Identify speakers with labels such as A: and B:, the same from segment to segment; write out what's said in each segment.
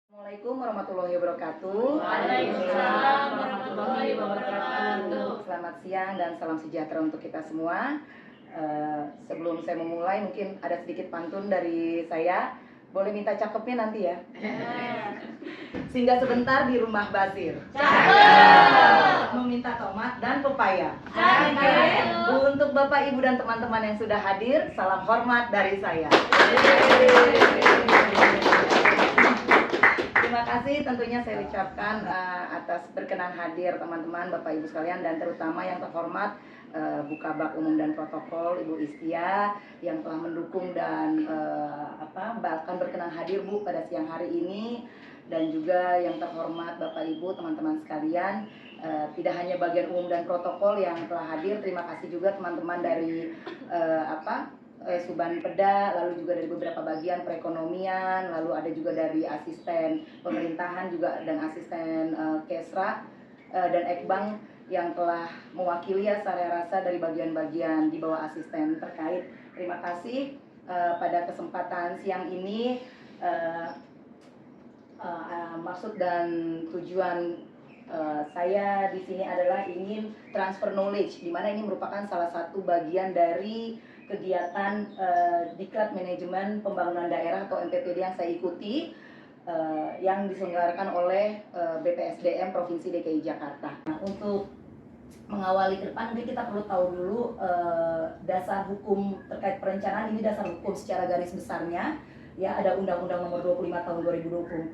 A: Assalamualaikum warahmatullahi wabarakatuh.
B: Waalaikumsalam warahmatullahi wabarakatuh.
A: Selamat siang dan salam sejahtera untuk kita semua. Sebelum saya memulai, mungkin ada sedikit pantun dari saya. Boleh minta cakepnya nanti ya. Singgah sebentar di rumah Basir.
B: Cakep.
A: Meminta tomat dan pepaya.
B: Cakep.
A: Untuk Bapak, Ibu dan teman-teman yang sudah hadir, salam hormat dari saya. Terima kasih tentunya saya ucapkan atas berkenan hadir teman-teman, Bapak Ibu sekalian, dan terutama yang terhormat Bukabak Umum dan Protokol Ibu Istia yang telah mendukung dan bahkan berkenan hadir Bu pada siang hari ini, dan juga yang terhormat Bapak Ibu teman-teman sekalian, tidak hanya bagian umum dan protokol yang telah hadir, terima kasih juga teman-teman dari Suban Peda, lalu juga dari beberapa bagian perekonomian, lalu ada juga dari asisten pemerintahan juga dan asisten Kesra dan Ekbang yang telah mewakili ya saya rasa dari bagian-bagian di bawah asisten terkait. Terima kasih pada kesempatan siang ini. Maksud dan tujuan saya di sini adalah ingin transfer knowledge, di mana ini merupakan salah satu bagian dari kegiatan Diklat Manajemen Pembangunan Daerah atau MPPD yang saya ikuti, yang diselenggarakan oleh BPSDM Provinsi DKI Jakarta. Nah, untuk mengawali ke depan, mungkin kita perlu tahu dulu dasar hukum terkait perencanaan. Ini dasar hukum secara garis besarnya. Ya, ada Undang-Undang Nomor 25 Tahun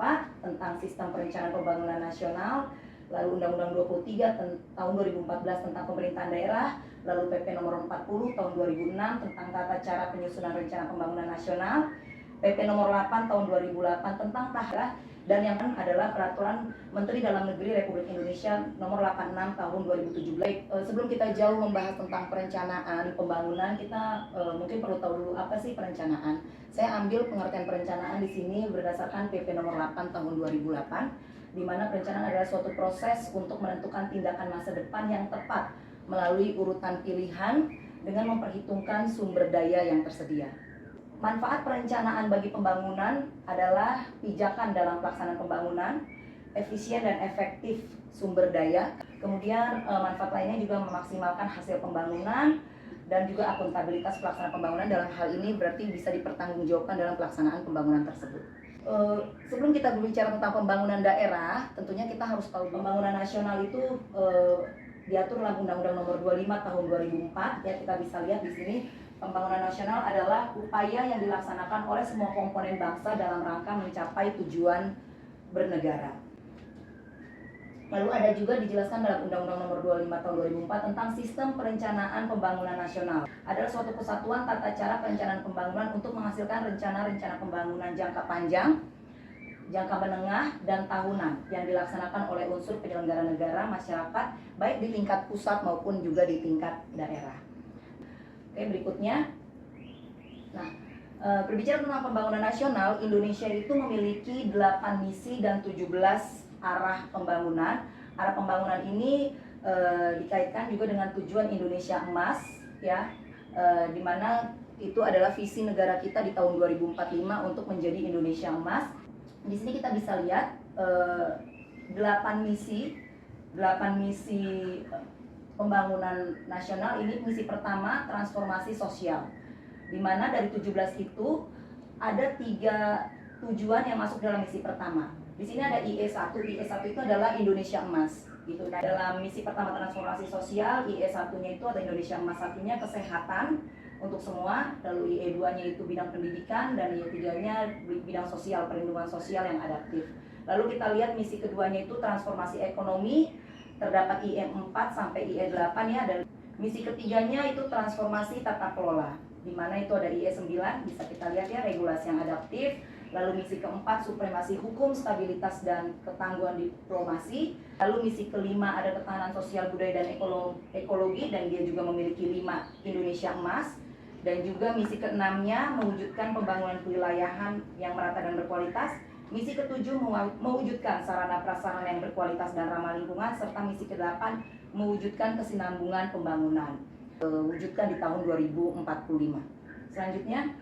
A: 2024 tentang Sistem Perencanaan Pembangunan Nasional, lalu Undang-Undang 23 Tahun 2014 tentang Pemerintahan Daerah, lalu PP Nomor 40 Tahun 2006 tentang Tata Cara Penyusunan Rencana Pembangunan Nasional, PP Nomor 8 Tahun 2008 tentang daerah, dan yang adalah Peraturan Menteri Dalam Negeri Republik Indonesia Nomor 86 Tahun 2017. Sebelum kita jauh membahas tentang perencanaan pembangunan, kita mungkin perlu tahu dulu apa sih perencanaan. Saya ambil pengertian perencanaan di sini berdasarkan PP Nomor 8 Tahun 2008, di mana perencanaan adalah suatu proses untuk menentukan tindakan masa depan yang tepat melalui urutan pilihan dengan memperhitungkan sumber daya yang tersedia. Manfaat perencanaan bagi pembangunan adalah pijakan dalam pelaksanaan pembangunan, efisien dan efektif sumber daya. Kemudian manfaat lainnya juga memaksimalkan hasil pembangunan dan juga akuntabilitas pelaksanaan pembangunan. Dalam hal ini berarti bisa dipertanggungjawabkan dalam pelaksanaan pembangunan tersebut. Sebelum kita berbicara tentang pembangunan daerah, tentunya kita harus tahu pembangunan nasional itu diatur dalam Undang-Undang Nomor 25 Tahun 2004. Ya, kita bisa lihat di sini. Pembangunan nasional adalah upaya yang dilaksanakan oleh semua komponen bangsa dalam rangka mencapai tujuan bernegara. Lalu ada juga dijelaskan dalam Undang-Undang Nomor 25 Tahun 2004 tentang Sistem Perencanaan Pembangunan Nasional. Adalah suatu kesatuan tata cara perencanaan pembangunan untuk menghasilkan rencana-rencana pembangunan jangka panjang, jangka menengah, dan tahunan yang dilaksanakan oleh unsur penyelenggara negara, masyarakat, baik di tingkat pusat maupun juga di tingkat daerah. Oke, berikutnya. Nah, berbicara tentang pembangunan nasional, Indonesia itu memiliki 8 misi dan 17 arah pembangunan. Arah pembangunan ini dikaitkan juga dengan tujuan Indonesia Emas, ya, di mana itu adalah visi negara kita di tahun 2045 untuk menjadi Indonesia Emas. Di sini kita bisa lihat 8 misi pembangunan nasional. Ini misi pertama, transformasi sosial, di mana dari 17 itu ada 3 tujuan yang masuk dalam misi pertama. Di sini ada IE1. IE1 itu adalah Indonesia Emas gitu. Dalam misi pertama transformasi sosial, IE1-nya itu ada Indonesia Emas, artinya kesehatan untuk semua, lalu IE2-nya itu bidang pendidikan, dan IE3-nya bidang sosial, perlindungan sosial yang adaptif. Lalu kita lihat misi keduanya itu transformasi ekonomi, terdapat IE4 sampai IE8 ya. Dan misi ketiganya itu transformasi tata kelola, di mana itu ada IE9, bisa kita lihat ya, regulasi yang adaptif. Lalu misi keempat, supremasi hukum, stabilitas dan ketangguhan diplomasi. Lalu misi kelima ada ketahanan sosial, budaya dan ekologi, dan dia juga memiliki 5 Indonesia Emas. Dan juga misi keenamnya mewujudkan pembangunan kewilayahan yang merata dan berkualitas. Misi ketujuh mewujudkan sarana prasarana yang berkualitas dan ramah lingkungan, serta misi ke-8 mewujudkan kesinambungan pembangunan, wujudkan di tahun 2045. Selanjutnya,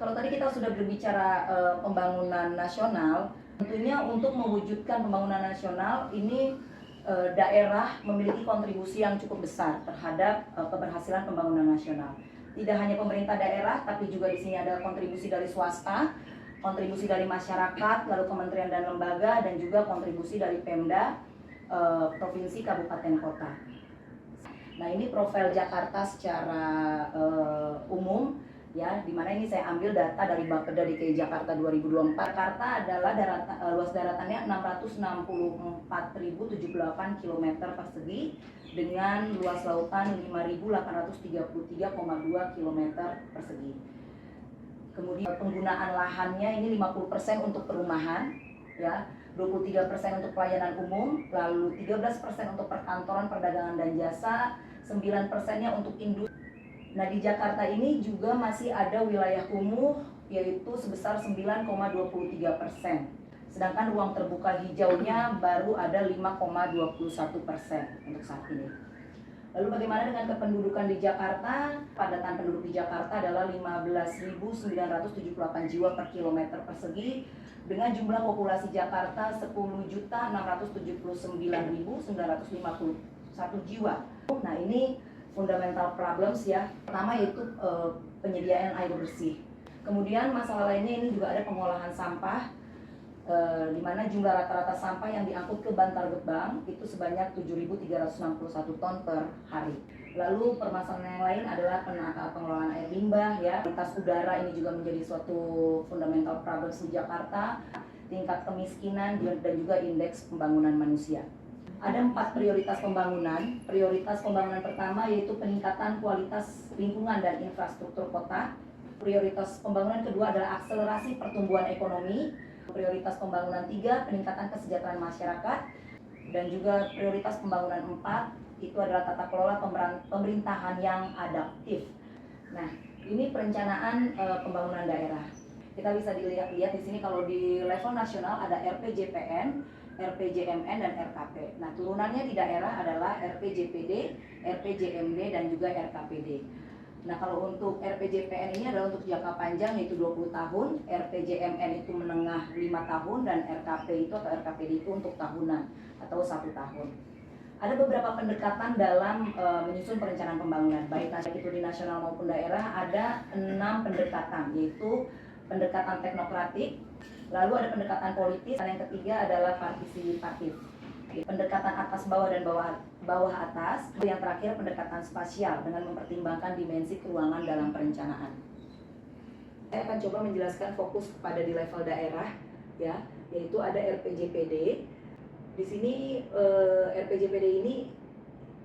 A: Kalau tadi kita sudah berbicara pembangunan nasional, tentunya untuk mewujudkan pembangunan nasional ini daerah memiliki kontribusi yang cukup besar terhadap keberhasilan pembangunan nasional. Tidak hanya pemerintah daerah, tapi juga di sini ada kontribusi dari swasta, kontribusi dari masyarakat, lalu kementerian dan lembaga, dan juga kontribusi dari Pemda, provinsi, kabupaten, kota. Nah, ini profil Jakarta secara umum, ya, dimana ini saya ambil data dari Bapeda DKI Jakarta 2024. Jakarta adalah luas daratannya 664.078 km persegi dengan luas lautan 5.833,2 km persegi. Kemudian penggunaan lahannya ini 50% untuk perumahan, ya, 23% untuk pelayanan umum, lalu 13% untuk perkantoran, perdagangan dan jasa, 9%-nya untuk industri. Nah, di Jakarta ini juga masih ada wilayah kumuh yaitu sebesar 9,23%. Sedangkan ruang terbuka hijaunya baru ada 5,21% untuk saat ini. Lalu bagaimana dengan kependudukan di Jakarta? Padatan penduduk di Jakarta adalah 15.978 jiwa per kilometer persegi dengan jumlah populasi Jakarta 10.679.951 jiwa. Nah, ini fundamental problems ya. Pertama yaitu penyediaan air bersih. Kemudian masalah lainnya ini juga ada pengolahan sampah, di mana jumlah rata-rata sampah yang diangkut ke Bantar Gebang itu sebanyak 7.361 ton per hari. Lalu permasalahan yang lain adalah pengelolaan air limbah, ya. Kualitas udara ini juga menjadi suatu fundamental problems di Jakarta, tingkat kemiskinan dan juga indeks pembangunan manusia. Ada 4 prioritas pembangunan. Prioritas pembangunan pertama yaitu peningkatan kualitas lingkungan dan infrastruktur kota. Prioritas pembangunan kedua adalah akselerasi pertumbuhan ekonomi. Prioritas pembangunan 3, peningkatan kesejahteraan masyarakat. Dan juga prioritas pembangunan 4, itu adalah tata kelola pemerintahan yang adaptif. Nah, ini perencanaan pembangunan daerah. Kita bisa dilihat di sini kalau di level nasional ada RPJPN, RPJMN, dan RKP. Nah, turunannya di daerah adalah RPJPD, RPJMD, dan juga RKPD. Nah, kalau untuk RPJPN ini adalah untuk jangka panjang yaitu 20 tahun, RPJMN itu menengah 5 tahun, dan RKP itu atau RKPD itu untuk tahunan atau 1 tahun. Ada beberapa pendekatan dalam menyusun perencanaan pembangunan, baik itu di nasional maupun daerah. Ada 6 pendekatan, yaitu pendekatan teknokratik, lalu ada pendekatan politis, dan yang ketiga adalah partisipatif. Pendekatan atas bawah dan bawah atas, yang terakhir pendekatan spasial dengan mempertimbangkan dimensi keuangan dalam perencanaan. Saya akan coba menjelaskan fokus kepada di level daerah, ya, yaitu ada RPJPD. Di sini RPJPD ini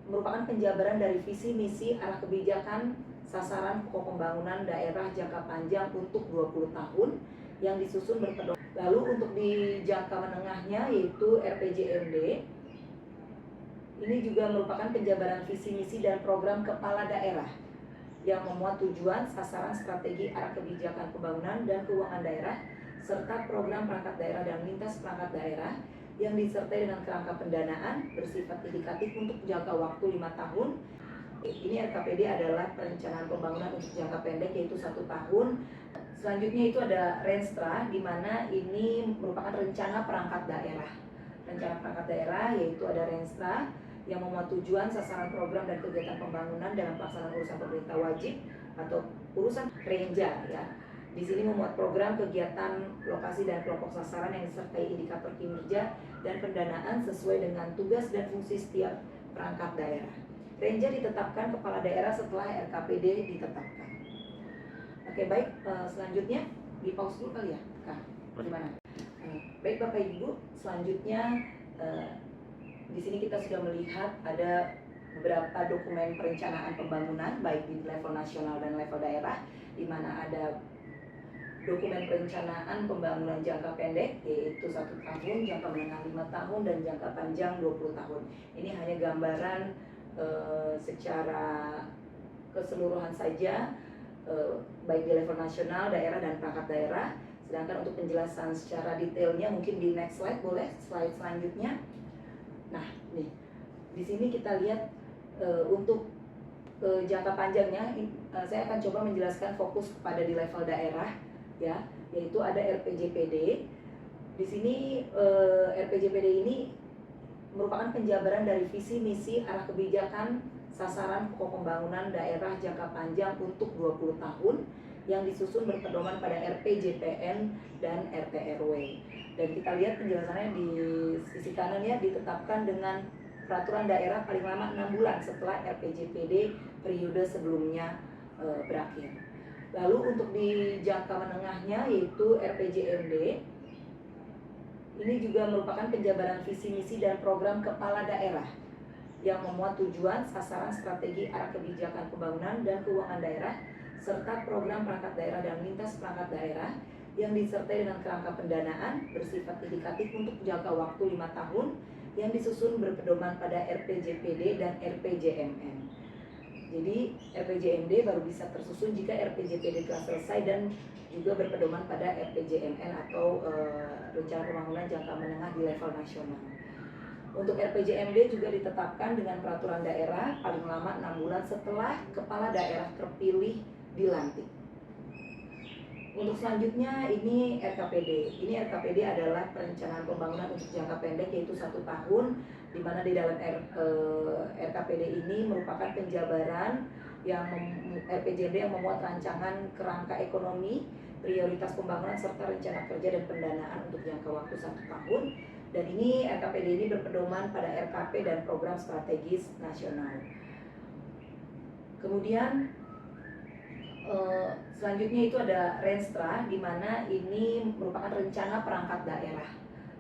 A: merupakan penjabaran dari visi misi arah kebijakan sasaran pokok pembangunan daerah jangka panjang untuk 20 tahun yang disusun berpedoman. Lalu untuk di jangka menengahnya yaitu RPJMD, ini juga merupakan penjabaran visi misi dan program kepala daerah yang memuat tujuan, sasaran, strategi, arah kebijakan pembangunan dan keuangan daerah, serta program perangkat daerah dan lintas perangkat daerah yang disertai dengan kerangka pendanaan bersifat indikatif untuk jangka waktu 5 tahun. Ini RKPD adalah perencanaan pembangunan untuk jangka pendek yaitu 1 tahun. Selanjutnya itu ada Renstra, di mana ini merupakan rencana perangkat daerah. Rencana perangkat daerah yaitu ada Renstra yang memuat tujuan, sasaran, program, dan kegiatan pembangunan dalam pelaksanaan urusan pemerintah wajib atau urusan Renja, ya. Di sini memuat program, kegiatan, lokasi, dan kelompok sasaran yang disertai indikator kinerja dan pendanaan sesuai dengan tugas dan fungsi setiap perangkat daerah. Renja ditetapkan kepala daerah setelah RKPD ditetapkan. Oke, baik, selanjutnya di pause dulu kali ya, Kak. Gimana? Baik Bapak Ibu, selanjutnya di sini kita sudah melihat ada beberapa dokumen perencanaan pembangunan baik di level nasional dan level daerah, di mana ada dokumen perencanaan pembangunan jangka pendek yaitu 1 tahun, jangka menengah 5 tahun, dan jangka panjang 20 tahun. Ini hanya gambaran secara keseluruhan saja, baik di level nasional, daerah, dan perangkat daerah. Sedangkan untuk penjelasan secara detailnya mungkin di next slide, boleh slide selanjutnya. Nah, nih di sini kita lihat untuk jangka panjangnya, saya akan coba menjelaskan fokus kepada di level daerah. ya, yaitu ada RPJPD. Di sini RPJPD ini merupakan penjabaran dari visi misi arah kebijakan sasaran pokok pembangunan daerah jangka panjang untuk 20 tahun yang disusun berpedoman pada RPJPN dan RT/RW. Dan kita lihat penjelasannya di sisi kanan ya, ditetapkan dengan peraturan daerah paling lama 6 bulan setelah RPJPD periode sebelumnya berakhir. Lalu untuk di jangka menengahnya yaitu RPJMD, ini juga merupakan penjabaran visi misi dan program kepala daerah yang memuat tujuan, sasaran, strategi, arah kebijakan pembangunan dan keuangan daerah, serta program perangkat daerah dan lintas perangkat daerah yang disertai dengan kerangka pendanaan bersifat indikatif untuk jangka waktu 5 tahun yang disusun berpedoman pada RPJPD dan RPJMN. Jadi RPJMD baru bisa tersusun jika RPJPD telah selesai dan juga berpedoman pada RPJMN atau rencana pembangunan jangka menengah di level nasional. Untuk RPJMD juga ditetapkan dengan peraturan daerah paling lama 6 bulan setelah kepala daerah terpilih dilantik. Untuk selanjutnya ini RKPD. Ini RKPD adalah perencanaan pembangunan untuk jangka pendek yaitu 1 tahun, di mana di dalam RKPD ini merupakan penjabaran yang RPJMD yang memuat rancangan kerangka ekonomi, prioritas pembangunan serta rencana kerja dan pendanaan untuk jangka waktu 1 tahun. Dan ini RKPD ini berpedoman pada RKP dan program strategis nasional. Kemudian selanjutnya itu ada Renstra, di mana ini merupakan rencana perangkat daerah.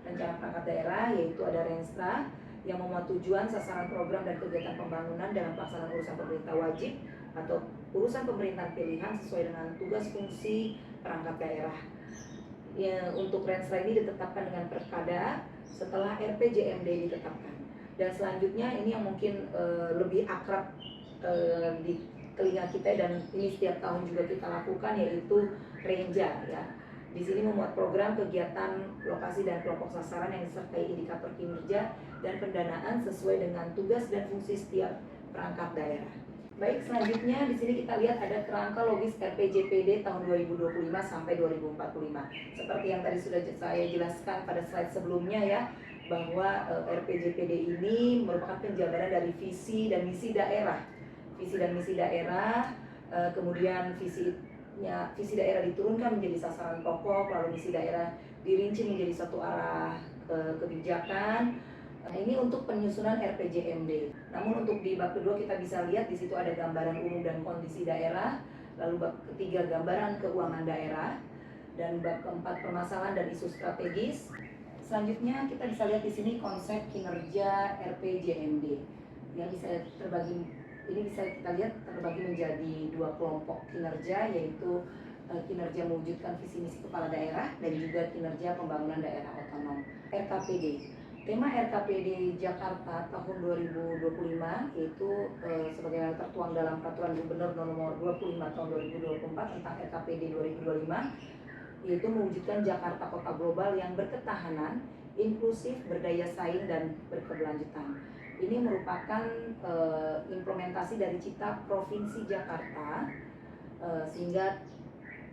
A: Rencana perangkat daerah yaitu ada Renstra yang memuat tujuan, sasaran program dan kegiatan pembangunan dalam pelaksanaan urusan pemerintah wajib atau urusan pemerintahan pilihan sesuai dengan tugas fungsi perangkat daerah. Ya, untuk Renstra ini ditetapkan dengan Perkada setelah RPJMD ditetapkan. Dan selanjutnya ini yang mungkin lebih akrab di telinga kita dan ini setiap tahun juga kita lakukan yaitu Renja ya. Di sini memuat program kegiatan lokasi dan kelompok sasaran yang disertai indikator kinerja dan pendanaan sesuai dengan tugas dan fungsi setiap perangkat daerah. Baik, selanjutnya di sini kita lihat ada kerangka logis RPJPD tahun 2025 sampai 2045. Seperti yang tadi sudah saya jelaskan pada slide sebelumnya ya, bahwa RPJPD ini merupakan penjabaran dari visi dan misi daerah. Visi dan misi daerah, kemudian visi daerah diturunkan menjadi sasaran pokok, lalu misi daerah dirinci menjadi satu arah kebijakan. Nah, ini untuk penyusunan RPJMD. Namun untuk di bab kedua kita bisa lihat di situ ada gambaran umum dan kondisi daerah, lalu bab ketiga gambaran keuangan daerah, dan bab keempat permasalahan dan isu strategis. Selanjutnya kita bisa lihat di sini konsep kinerja RPJMD yang bisa terbagi. Ini bisa kita lihat terbagi menjadi 2 kelompok kinerja, yaitu kinerja mewujudkan visi misi kepala daerah dan juga kinerja pembangunan daerah otonom. RKPD. Tema RKPD Jakarta tahun 2025 yaitu sebagaimana tertuang dalam Peraturan Gubernur Nomor 25 Tahun 2024 tentang RKPD 2025, yaitu mewujudkan Jakarta Kota Global yang berketahanan, inklusif, berdaya saing dan berkeberlanjutan. Ini merupakan implementasi dari Cipta Provinsi Jakarta, sehingga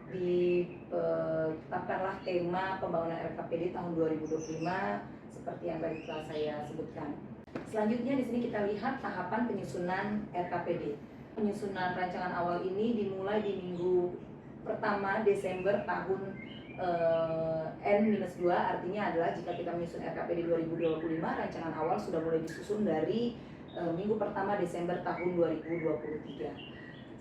A: ditetapkanlah tema pembangunan RKPD tahun 2025 seperti yang tadi telah saya sebutkan. Selanjutnya di sini kita lihat tahapan penyusunan RKPD. Penyusunan rancangan awal ini dimulai di minggu pertama Desember tahun N-2, artinya adalah jika kita menyusun RKPD 2025, rancangan awal sudah mulai disusun dari minggu pertama Desember tahun 2023.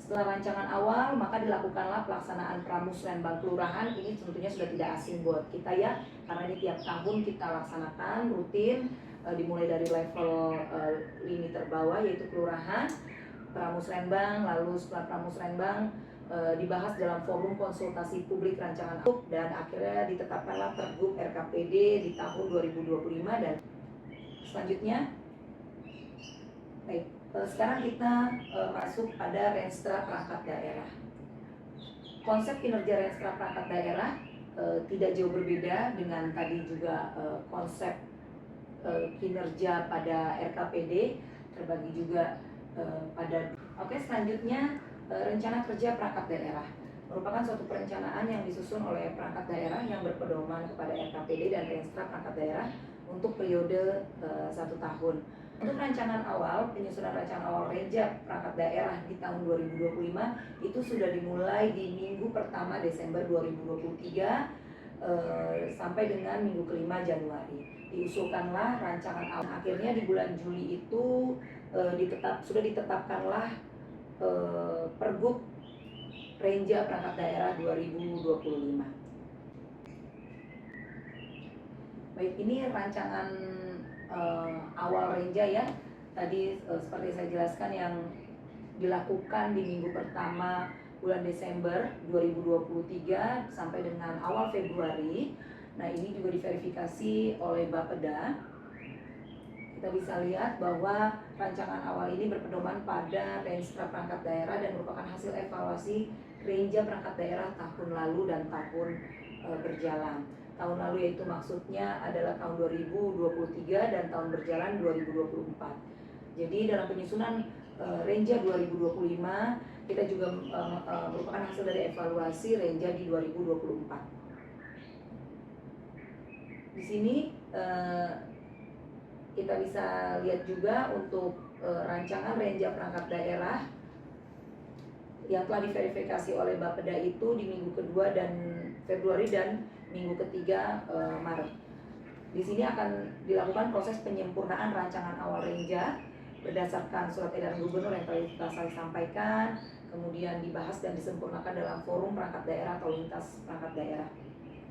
A: Setelah rancangan awal, maka dilakukanlah pelaksanaan pramusrenbang kelurahan. Ini tentunya sudah tidak asing buat kita ya, karena ini tiap tahun kita laksanakan rutin, dimulai dari level lini terbawah yaitu kelurahan, pramusrenbang, lalu setelah pramusrenbang dibahas dalam forum konsultasi publik rancangan dan akhirnya ditetapkanlah Pergub RKPD di tahun 2025. Dan selanjutnya baik, sekarang kita masuk pada Renstra perangkat daerah. Konsep kinerja Renstra perangkat daerah tidak jauh berbeda dengan tadi juga konsep kinerja pada RKPD, terbagi juga pada. Oke, selanjutnya rencana kerja perangkat daerah merupakan suatu perencanaan yang disusun oleh perangkat daerah yang berpedoman kepada RKPD dan Renstra perangkat daerah untuk periode 1 tahun. Untuk rancangan awal, penyusunan rancangan awal Renja perangkat daerah di tahun 2025 itu sudah dimulai di minggu pertama Desember 2023 sampai dengan minggu kelima Januari. Diusulkanlah rancangan awal. Akhirnya di bulan Juli itu sudah ditetapkanlah Pergub Renja perangkat daerah 2025. Baik, ini rancangan awal Renja ya. Tadi seperti saya jelaskan yang dilakukan di minggu pertama bulan Desember 2023 sampai dengan awal Februari. Nah, ini juga diverifikasi oleh Bapeda. Kita bisa lihat bahwa rancangan awal ini berpedoman pada Renstra perangkat daerah dan merupakan hasil evaluasi Renja perangkat daerah tahun lalu dan tahun berjalan. Tahun lalu yaitu maksudnya adalah tahun 2023 dan tahun berjalan 2024. Jadi dalam penyusunan Renja 2025 kita juga merupakan hasil dari evaluasi Renja di 2024. Di sini kita bisa lihat juga untuk rancangan Renja perangkat daerah yang telah diverifikasi oleh Bapeda itu di minggu kedua dan Februari dan minggu ketiga Maret. Di sini akan dilakukan proses penyempurnaan rancangan awal Renja berdasarkan surat edaran gubernur yang telah saya sampaikan, kemudian dibahas dan disempurnakan dalam forum perangkat daerah atau lintas perangkat daerah.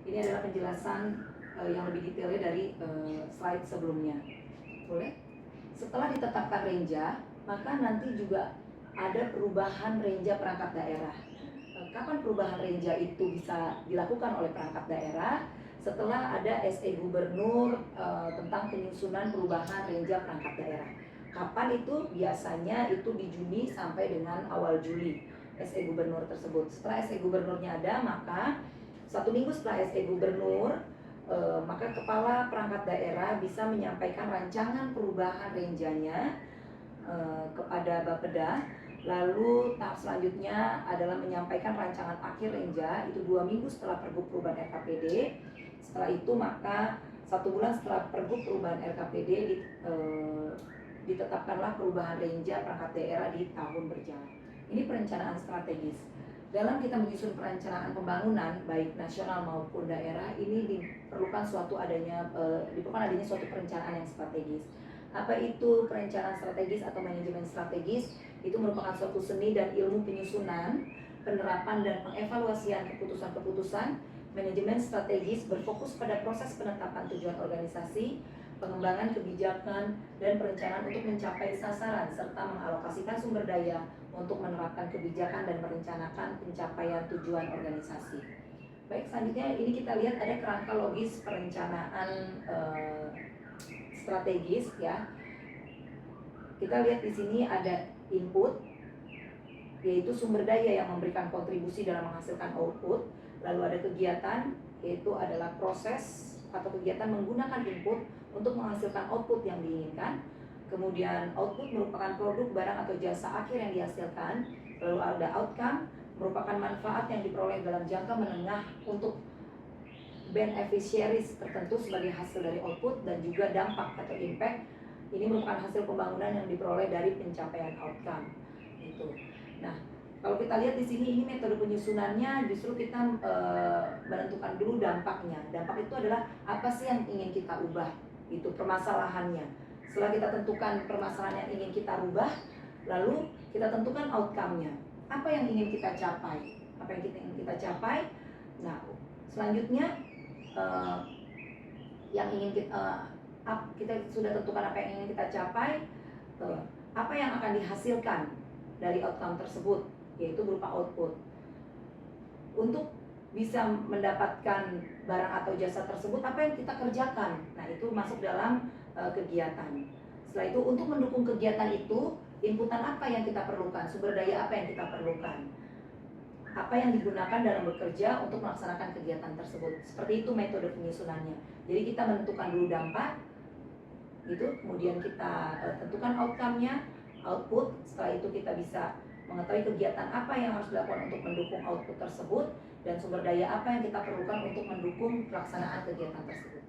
A: Ini adalah penjelasan yang lebih detailnya dari slide sebelumnya. Boleh? Setelah ditetapkan Renja, maka nanti juga ada perubahan Renja perangkat daerah. Kapan perubahan Renja itu bisa dilakukan oleh perangkat daerah? Setelah ada SE Gubernur tentang penyusunan perubahan Renja perangkat daerah. Kapan itu? Biasanya itu di Juni sampai dengan awal Juli SE Gubernur tersebut. Setelah SE Gubernurnya ada, maka 1 minggu setelah SE Gubernur, maka kepala perangkat daerah bisa menyampaikan rancangan perubahan Renjanya kepada Bapeda. Lalu tahap selanjutnya adalah menyampaikan rancangan akhir Renja itu 2 minggu setelah Pergub perubahan RKPD. Setelah itu maka 1 bulan setelah Pergub perubahan RKPD ditetapkanlah perubahan Renja perangkat daerah di tahun berjalan. Ini perencanaan strategis. Dalam kita menyusun perencanaan pembangunan baik nasional maupun daerah, ini diperlukan adanya suatu perencanaan yang strategis. Apa itu perencanaan strategis atau manajemen strategis? Itu merupakan suatu seni dan ilmu penyusunan, penerapan dan pengevaluasian keputusan-keputusan. Manajemen strategis berfokus pada proses penetapan tujuan organisasi, pengembangan kebijakan, dan perencanaan untuk mencapai sasaran serta mengalokasikan sumber daya untuk menerapkan kebijakan dan merencanakan pencapaian tujuan organisasi. Baik, selanjutnya ini kita lihat ada kerangka logis perencanaan strategis ya. Kita lihat di sini ada input, yaitu sumber daya yang memberikan kontribusi dalam menghasilkan output. Lalu ada kegiatan, yaitu adalah proses atau kegiatan menggunakan input untuk menghasilkan output yang diinginkan. Kemudian output merupakan produk, barang atau jasa akhir yang dihasilkan. Lalu ada outcome, merupakan manfaat yang diperoleh dalam jangka menengah untuk beneficiaries tertentu sebagai hasil dari output, dan juga dampak atau impact. Ini merupakan hasil pembangunan yang diperoleh dari pencapaian outcome. Itu. Nah, kalau kita lihat di sini ini metode penyusunannya justru kita menentukan dulu dampaknya. Dampak itu adalah apa sih yang ingin kita ubah, itu permasalahannya. Setelah kita tentukan permasalahan yang ingin kita ubah, lalu kita tentukan outcome-nya. Apa yang ingin kita capai? Apa yang kita ingin kita capai? Nah, selanjutnya yang ingin kita sudah tentukan apa yang ingin kita capai, apa yang akan dihasilkan dari outcome tersebut, yaitu berupa output. Untuk bisa mendapatkan barang atau jasa tersebut, apa yang kita kerjakan? Nah, itu masuk dalam kegiatan. Setelah itu, untuk mendukung kegiatan itu, inputan apa yang kita perlukan, sumber daya apa yang kita perlukan, apa yang digunakan dalam bekerja untuk melaksanakan kegiatan tersebut. Seperti itu metode penyusunannya. Jadi kita menentukan dulu dampak, itu kemudian kita tentukan outcome-nya, output. Setelah itu kita bisa mengetahui kegiatan apa yang harus dilakukan untuk mendukung output tersebut, dan sumber daya apa yang kita perlukan untuk mendukung pelaksanaan kegiatan tersebut.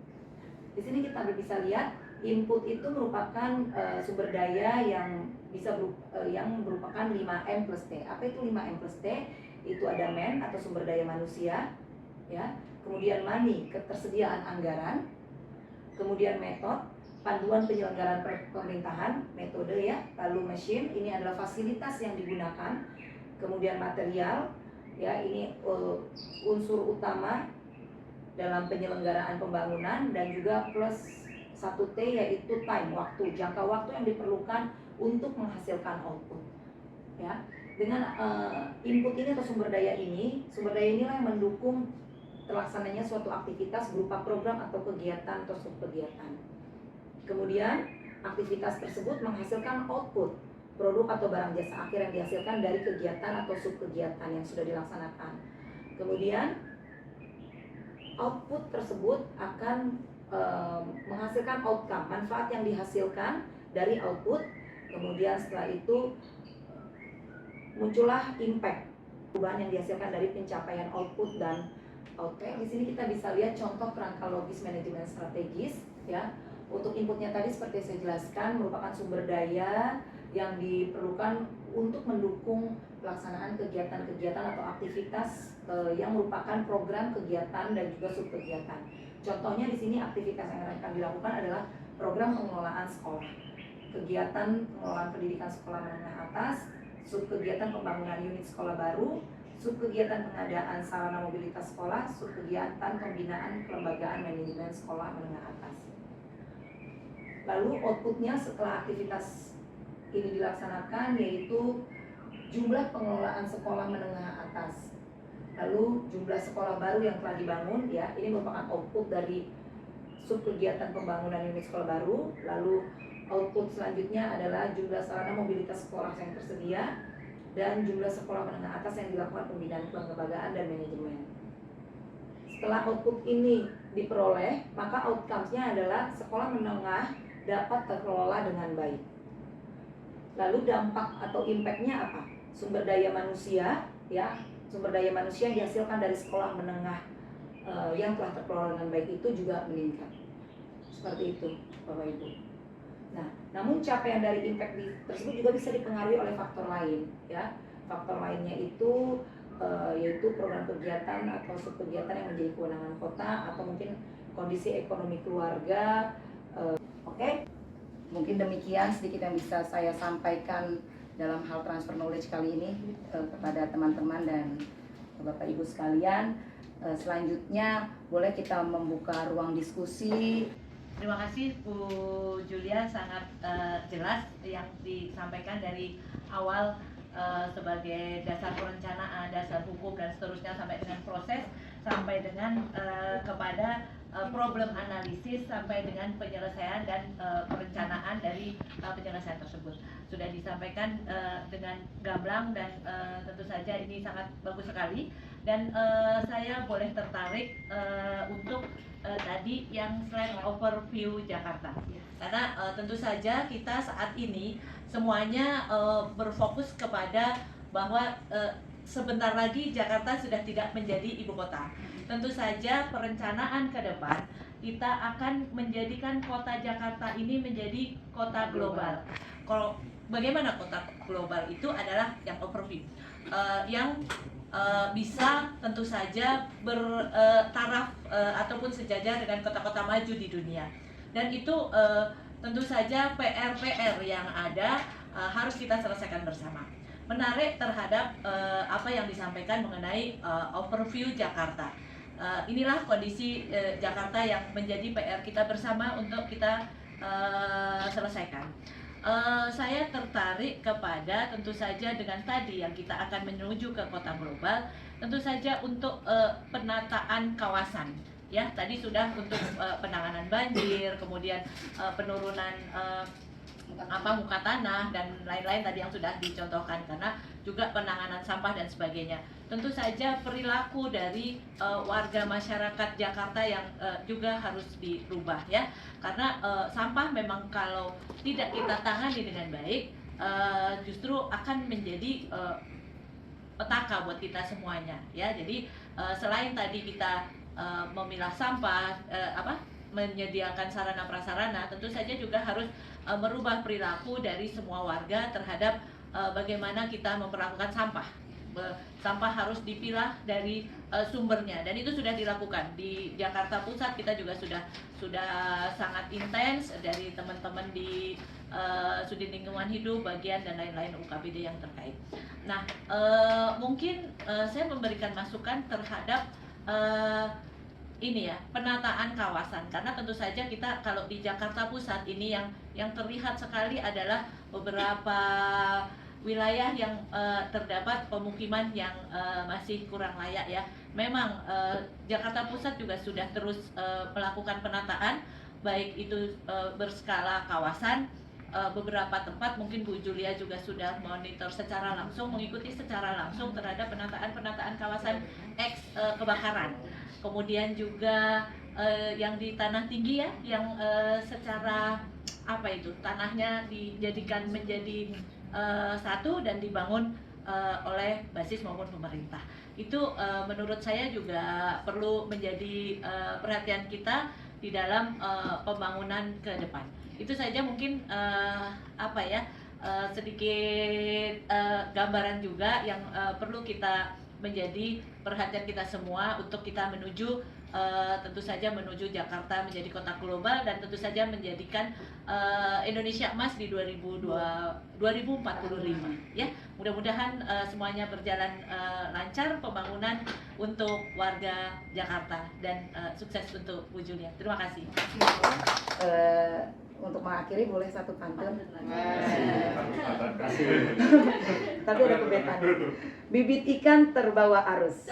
A: Di sini kita bisa lihat input itu merupakan sumber daya yang yang merupakan 5M plus T. Apa itu 5M plus T? Itu ada man atau sumber daya manusia, ya. Kemudian money, ketersediaan anggaran. Kemudian method, panduan penyelenggaraan pemerintahan, metode ya. Lalu machine, ini adalah fasilitas yang digunakan. Kemudian material, ya, ini unsur utama dalam penyelenggaraan pembangunan, dan juga plus 1T yaitu time, waktu, jangka waktu yang diperlukan untuk menghasilkan output. Ya, dengan input ini atau sumber daya inilah yang mendukung terlaksananya suatu aktivitas berupa program atau kegiatan atau subkegiatan. Kemudian aktivitas tersebut menghasilkan output, produk atau barang jasa akhir yang dihasilkan dari kegiatan atau subkegiatan yang sudah dilaksanakan. Kemudian output tersebut akan menghasilkan outcome, manfaat yang dihasilkan dari output. Kemudian setelah itu muncullah impact, perubahan yang dihasilkan dari pencapaian output dan output. Di sini kita bisa lihat contoh kerangka logis manajemen strategis, ya. Untuk inputnya tadi seperti saya jelaskan merupakan sumber daya yang diperlukan untuk mendukung pelaksanaan kegiatan-kegiatan atau aktivitas yang merupakan program kegiatan dan juga subkegiatan. Contohnya di sini aktivitas yang akan dilakukan adalah program pengelolaan sekolah, kegiatan pengelolaan pendidikan sekolah menengah atas, subkegiatan pembangunan unit sekolah baru, subkegiatan pengadaan sarana mobilitas sekolah, subkegiatan pembinaan kelembagaan manajemen sekolah menengah atas. Lalu outputnya setelah aktivitas ini dilaksanakan yaitu jumlah pengelolaan sekolah menengah atas. Lalu jumlah sekolah baru yang telah dibangun, ya, ini merupakan output dari subkegiatan pembangunan unit sekolah baru. Lalu output selanjutnya adalah jumlah sarana mobilitas sekolah yang tersedia dan jumlah sekolah menengah atas yang dilakukan pembinaan kelembagaan dan manajemen. Setelah output ini diperoleh, maka outcomes-nya adalah sekolah menengah dapat terkelola dengan baik. Lalu dampak atau impact-nya apa? Sumber daya manusia, ya, sumber daya manusia yang dihasilkan dari sekolah menengah yang telah terkelola dengan baik itu juga meningkat. Seperti itu, Bapak Ibu. Nah, namun capaian dari impact tersebut juga bisa dipengaruhi oleh faktor lain, ya. Faktor lainnya itu yaitu program kegiatan atau subkegiatan yang menjadi kewenangan kota atau mungkin kondisi ekonomi keluarga. Oke. Mungkin demikian sedikit yang bisa saya sampaikan dalam hal transfer knowledge kali ini kepada teman-teman dan Bapak Ibu sekalian. Selanjutnya boleh kita membuka ruang diskusi.
B: Terima kasih Bu Julia, sangat jelas yang disampaikan dari awal sebagai dasar perencanaan, dasar hukum dan seterusnya sampai dengan proses, sampai dengan kepada problem analisis, sampai dengan penyelesaian dan perencanaan dari penyelesaian tersebut. Sudah disampaikan dengan gamblang dan tentu saja ini sangat bagus sekali. Dan saya boleh tertarik untuk tadi yang slide overview Jakarta, karena tentu saja kita saat ini semuanya berfokus kepada bahwa sebentar lagi Jakarta sudah tidak menjadi ibu kota. Tentu saja perencanaan ke depan kita akan menjadikan kota Jakarta ini menjadi kota global. Kalau bagaimana kota global itu adalah yang overview, yang bisa tentu saja bertaraf ataupun sejajar dengan kota-kota maju di dunia. Dan itu tentu saja PR-PR yang ada harus kita selesaikan bersama. Menarik terhadap apa yang disampaikan mengenai overview Jakarta. Inilah kondisi Jakarta yang menjadi PR kita bersama untuk kita selesaikan. Saya tertarik kepada tentu saja dengan tadi yang kita akan menuju ke kota global, tentu saja untuk penataan kawasan. Ya, tadi sudah untuk penanganan banjir, kemudian penurunan muka tanah dan lain-lain tadi yang sudah dicontohkan, karena juga penanganan sampah dan sebagainya. Tentu saja perilaku dari warga masyarakat Jakarta yang juga harus dirubah, ya, karena sampah memang kalau tidak kita tangani dengan baik justru akan menjadi petaka buat kita semuanya ya. Jadi selain tadi kita memilah sampah, menyediakan sarana prasarana, tentu saja juga harus merubah perilaku dari semua warga terhadap bagaimana kita memperlakukan sampah. Sampah harus dipilah dari sumbernya, dan itu sudah dilakukan di Jakarta Pusat. Kita juga sudah sangat intens dari teman-teman di Sudin Lingkungan Hidup, bagian dan lain-lain UKPD yang terkait. Nah, mungkin saya memberikan masukan terhadap ini ya, penataan kawasan, karena tentu saja kita kalau di Jakarta Pusat ini yang terlihat sekali adalah beberapa wilayah yang terdapat pemukiman yang masih kurang layak ya. Memang Jakarta Pusat juga sudah terus melakukan penataan, baik itu berskala kawasan. Beberapa tempat mungkin Bu Julia juga sudah monitor secara langsung, mengikuti secara langsung terhadap penataan kawasan eks kebakaran. Kemudian juga yang di tanah tinggi ya, yang secara tanahnya dijadikan menjadi satu dan dibangun oleh basis maupun pemerintah. Itu menurut saya juga perlu menjadi perhatian kita di dalam pembangunan ke depan. Itu saja mungkin sedikit gambaran juga yang perlu kita menjadi perhatian kita semua untuk kita menuju tentu saja menuju Jakarta menjadi kota global, dan tentu saja menjadikan Indonesia emas di 2045 ya. Mudah-mudahan semuanya berjalan lancar pembangunan untuk warga Jakarta, dan sukses untuk Bu Julia. Terima kasih.
A: Untuk mengakhiri boleh satu pantun.
C: Kasih.
A: Tapi ada kebetan. Bibit ikan terbawa arus.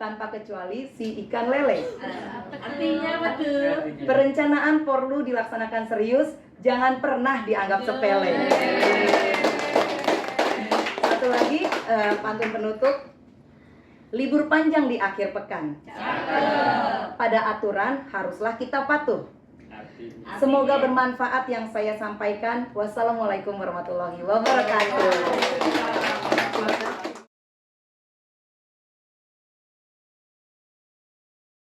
A: Tanpa kecuali si ikan lele.
B: Artinya betul.
A: Perencanaan perlu dilaksanakan serius, jangan pernah dianggap sepele. Satu lagi pantun penutup. Libur panjang di akhir pekan. Pada aturan haruslah kita patuh. Semoga bermanfaat yang saya sampaikan. Wassalamualaikum warahmatullahi wabarakatuh.